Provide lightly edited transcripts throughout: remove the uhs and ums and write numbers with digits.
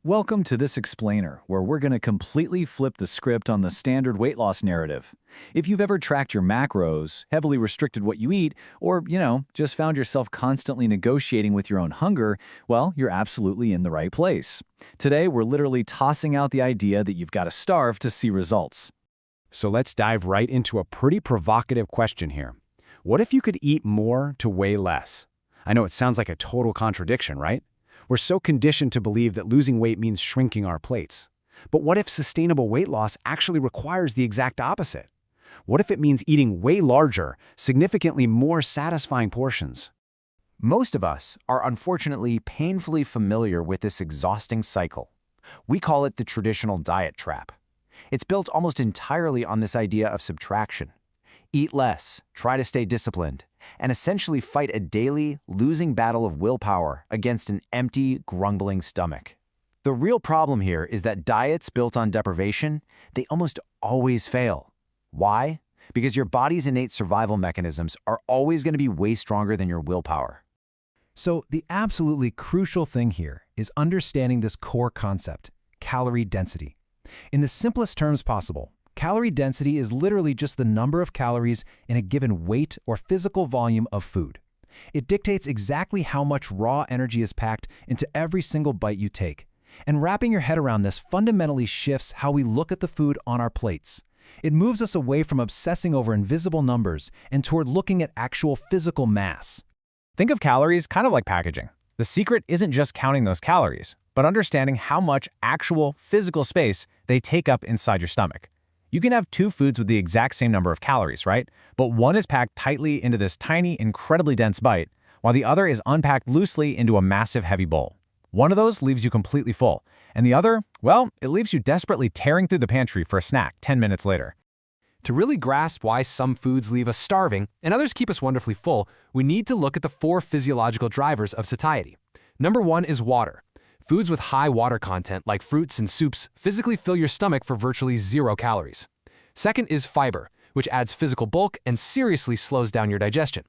Welcome to this explainer, where we're going to completely flip the script on the standard weight loss narrative. If you've ever tracked your macros, heavily restricted what you eat, or, just found yourself constantly negotiating with your own hunger, well, you're absolutely in the right place. Today, we're literally tossing out the idea that you've got to starve to see results. So let's dive right into a pretty provocative question here. What if you could eat more to weigh less? I know it sounds like a total contradiction, right? We're so conditioned to believe that losing weight means shrinking our plates. But what if sustainable weight loss actually requires the exact opposite? What if it means eating way larger, significantly more satisfying portions? Most of us are unfortunately painfully familiar with this exhausting cycle. We call it the traditional diet trap. It's built almost entirely on this idea of subtraction. Eat less, try to stay disciplined, and essentially fight a daily, losing battle of willpower against an empty, grumbling stomach. The real problem here is that diets built on deprivation, they almost always fail. Why? Because your body's innate survival mechanisms are always going to be way stronger than your willpower. So the absolutely crucial thing here is understanding this core concept, calorie density. In the simplest terms possible, calorie density is literally just the number of calories in a given weight or physical volume of food. It dictates exactly how much raw energy is packed into every single bite you take. And wrapping your head around this fundamentally shifts how we look at the food on our plates. It moves us away from obsessing over invisible numbers and toward looking at actual physical mass. Think of calories kind of like packaging. The secret isn't just counting those calories, but understanding how much actual physical space they take up inside your stomach. You can have two foods with the exact same number of calories, right? But one is packed tightly into this tiny, incredibly dense bite, while the other is unpacked loosely into a massive, heavy bowl. One of those leaves you completely full, and the other, well, it leaves you desperately tearing through the pantry for a snack 10 minutes later. To really grasp why some foods leave us starving and others keep us wonderfully full, we need to look at the four physiological drivers of satiety. Number one is water. Foods with high water content, like fruits and soups, physically fill your stomach for virtually 0 calories. Second is fiber, which adds physical bulk and seriously slows down your digestion.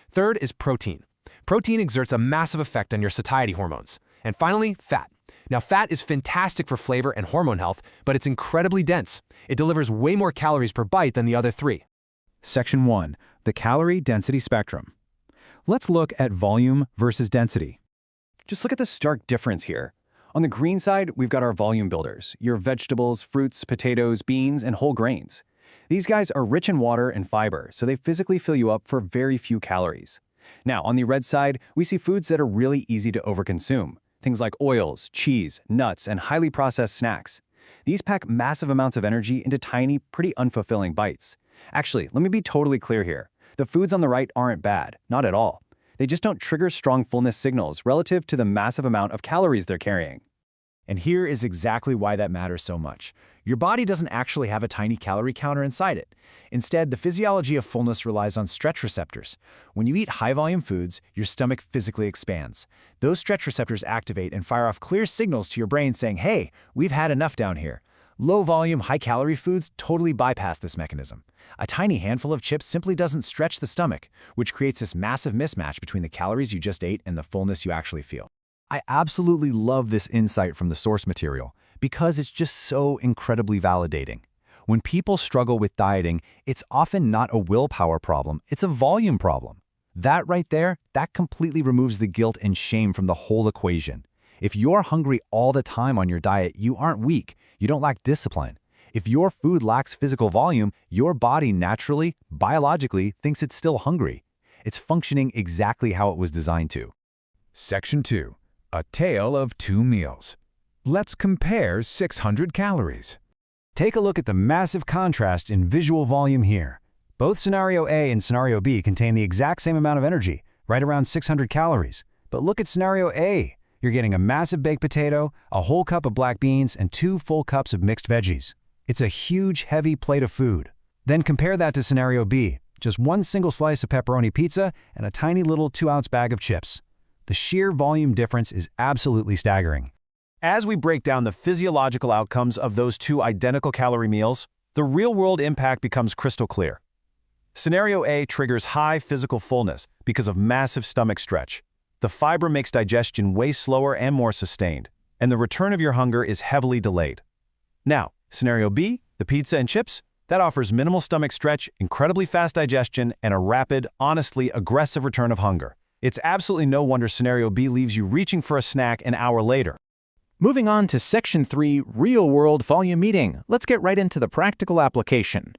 Third is protein. Protein exerts a massive effect on your satiety hormones. And finally, fat. Now, fat is fantastic for flavor and hormone health, but it's incredibly dense. It delivers way more calories per bite than the other three. Section 1. The calorie density spectrum. Let's look at volume versus density. Just look at the stark difference here. On the green side, we've got our volume builders, your vegetables, fruits, potatoes, beans, and whole grains. These guys are rich in water and fiber, so they physically fill you up for very few calories. Now, on the red side, we see foods that are really easy to overconsume. Things like oils, cheese, nuts, and highly processed snacks. These pack massive amounts of energy into tiny, pretty unfulfilling bites. Actually, let me be totally clear here. The foods on the right aren't bad, not at all. They just don't trigger strong fullness signals relative to the massive amount of calories they're carrying. And here is exactly why that matters so much. Your body doesn't actually have a tiny calorie counter inside it. Instead, the physiology of fullness relies on stretch receptors. When you eat high-volume foods, your stomach physically expands. Those stretch receptors activate and fire off clear signals to your brain saying, hey, we've had enough down here. Low-volume, high-calorie foods totally bypass this mechanism. A tiny handful of chips simply doesn't stretch the stomach, which creates this massive mismatch between the calories you just ate and the fullness you actually feel. I absolutely love this insight from the source material because it's just so incredibly validating. When people struggle with dieting, it's often not a willpower problem, it's a volume problem. That right there, that completely removes the guilt and shame from the whole equation. If you're hungry all the time on your diet, you aren't weak, you don't lack discipline. If your food lacks physical volume, your body naturally, biologically, thinks it's still hungry. It's functioning exactly how it was designed to. Section 2. A tale of two meals. Let's compare 600 calories. Take a look at the massive contrast in visual volume here. Both Scenario A and Scenario B contain the exact same amount of energy, right around 600 calories. But look at Scenario A. You're getting a massive baked potato, a whole cup of black beans, and 2 full cups of mixed veggies. It's a huge, heavy plate of food. Then compare that to Scenario B. Just one single slice of pepperoni pizza and a tiny little 2-ounce bag of chips. The sheer volume difference is absolutely staggering. As we break down the physiological outcomes of those two identical calorie meals, the real-world impact becomes crystal clear. Scenario A triggers high physical fullness because of massive stomach stretch. The fiber makes digestion way slower and more sustained. and the return of your hunger is heavily delayed. Now, scenario B, the pizza and chips, that offers minimal stomach stretch, incredibly fast digestion, and a rapid, honestly aggressive return of hunger. It's absolutely no wonder scenario B leaves you reaching for a snack an hour later. Moving on to Section 3, Real-World Volume Eating. Let's get right into the practical application.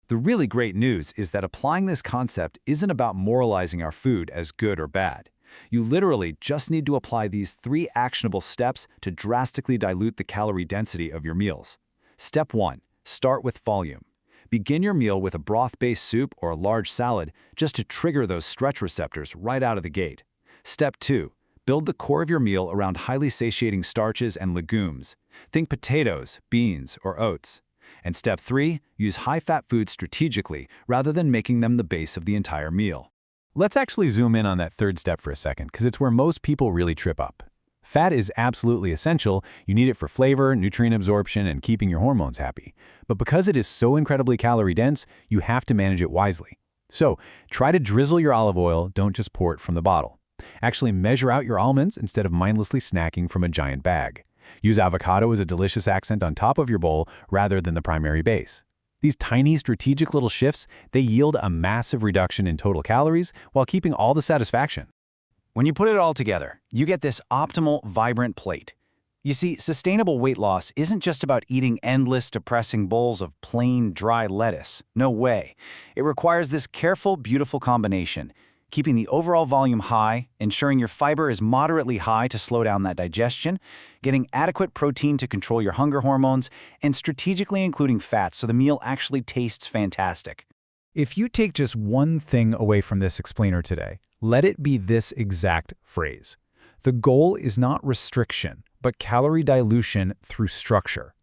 The really great news is that applying this concept isn't about moralizing our food as good or bad. You literally just need to apply these 3 actionable steps to drastically dilute the calorie density of your meals. Step 1. Start with volume. Begin your meal with a broth-based soup or a large salad just to trigger those stretch receptors right out of the gate. Step 2. Build the core of your meal around highly satiating starches and legumes. Think potatoes, beans, or oats. And step 3. Use high-fat foods strategically rather than making them the base of the entire meal. Let's actually zoom in on that third step for a second, because it's where most people really trip up. Fat is absolutely essential. You need it for flavor, nutrient absorption, and keeping your hormones happy. But because it is so incredibly calorie-dense, you have to manage it wisely. So, try to drizzle your olive oil, don't just pour it from the bottle. Actually measure out your almonds instead of mindlessly snacking from a giant bag. Use avocado as a delicious accent on top of your bowl rather than the primary base. These tiny strategic little shifts, they yield a massive reduction in total calories while keeping all the satisfaction. When you put it all together, you get this optimal, vibrant plate. You see, sustainable weight loss isn't just about eating endless, depressing bowls of plain, dry lettuce. No way. It requires this careful, beautiful combination, keeping the overall volume high, ensuring your fiber is moderately high to slow down that digestion, getting adequate protein to control your hunger hormones, and strategically including fats so the meal actually tastes fantastic. If you take just one thing away from this explainer today, let it be this exact phrase. The goal is not restriction, but calorie dilution through structure.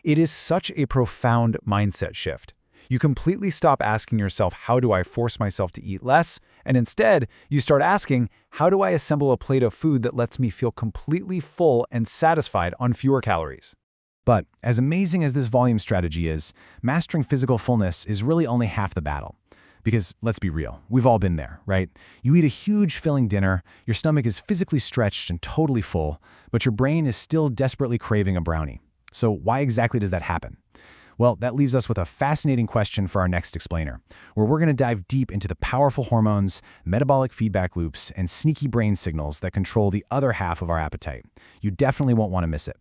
It is such a profound mindset shift. You completely stop asking yourself, how do I force myself to eat less? And instead, you start asking, how do I assemble a plate of food that lets me feel completely full and satisfied on fewer calories? But as amazing as this volume strategy is, mastering physical fullness is really only half the battle. Because let's be real, we've all been there, right? You eat a huge filling dinner, your stomach is physically stretched and totally full, but your brain is still desperately craving a brownie. So why exactly does that happen? Well, that leaves us with a fascinating question for our next explainer, where we're going to dive deep into the powerful hormones, metabolic feedback loops, and sneaky brain signals that control the other half of our appetite. You definitely won't want to miss it.